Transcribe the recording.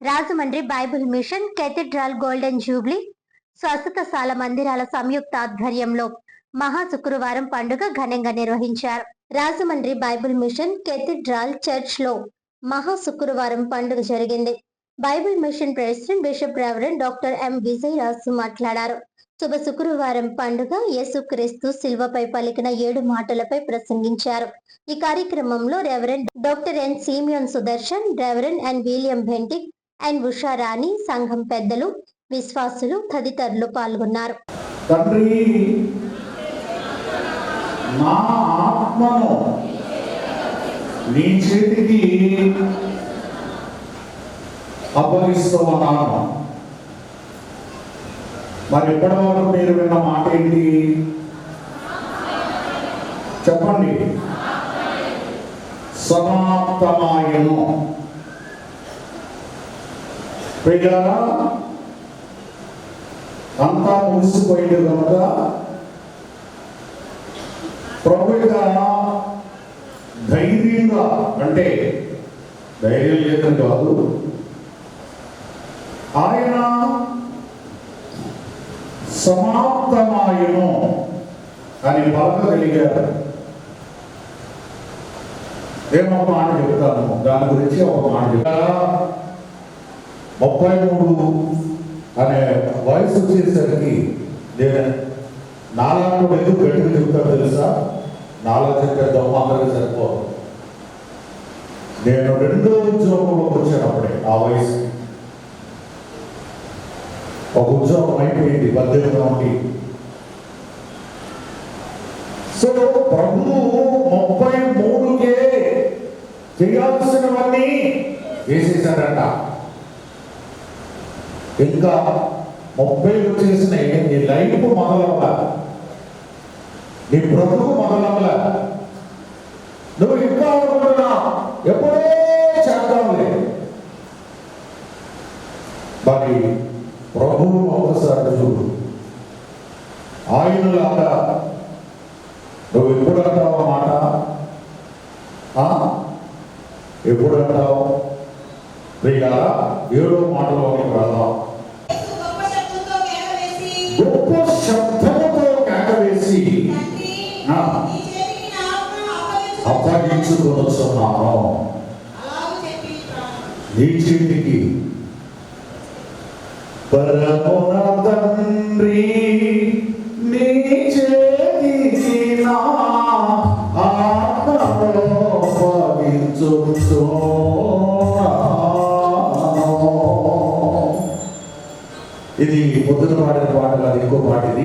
Rajahmundry Bible mission cathedral golden jubilee స్వస్థతశాల మందిరాల సంయుక్త ఆధ్వర్యంలో మహా శుక్రవారం పండుగ ఘనంగా నిర్వహించారు. Rajahmundry Bible mission cathedral church లో మహా శుక్రవారం పండుగ జరిగింది. Bible mission president bishop reverend doctor M Vijayaraju మాట్లాడారు. శుభ శుక్రవారం పండుగ యేసుక్రీస్తు శిల్వపై పలికిన 7 మాటలపై ప్రసంగించారు. ఈ కార్యక్రమంలో reverend doctor N Simeon Sudarshan, reverend N William Bentinck and Usharani, సంఘం పెద్దలు, విశ్వాసులు తదితరులు పాల్గొన్నారు. తండ్రి, నా ఆత్మను నీ చేతికి అప్పగిస్తున్నాను. మరి ఇప్పటి వరకు మీరు విన్న మాట ఏంటి చెప్పండి? సమాప్తమాయను. ప్రియులారా, అంతా ముగిసిపోయింది కనుక ప్రభువుగా ధైర్యంగా, అంటే ధైర్యం లేదని కాదు, ఆయన సమాప్తమాయను అని పలకగలిగారు. ఏమో మాట చెప్తాను, దాని గురించి ఒక మాట చెప్తారా. 33 అనే వయసు వచ్చేసరికి నేను నాలుగు ఎందుకు గట్టిగా చెప్తాను తెలుసా? నాలుగు చెప్పే దొమ్మ అందరికీ సరిపోదు. నేను 2వ ఉద్యోగంలోకి వచ్చానప్పుడే ఆ వయసు. ఒక ఉద్యోగం అయిపోయింది 18 నుండి. సో ప్రభువు 33కే చేయాల్సినవన్నీ చేసేసాడంట. ఇంకా 30 వచ్చేసిన నీ లైఫ్ మొదలవ్వ, నీ బ్రతుకు మొదలవ్వ. నువ్వు ఇంకా అనుకుంటున్నా ఎప్పుడో చేద్దాంలే. మరి ప్రభువు ఒకసారి చూడు, ఆయనలాగా నువ్వు ఎప్పుడు అంటావు మాట? ఎప్పుడు అంటావు? ప్రియులారా, 7వ మాటలోకి వెళ్దాం. గొప్ప శబ్దముతో కేకవేసి అప్పగించుకొనుచున్నాను నీ చేతికి. పరమున తండ్రి, నీ చేతికి నా ఆత్మను అప్పగించుచున్నాను. ఇది పొద్దున పాడిన పాట కాదు, ఇంకో పాట ఇది.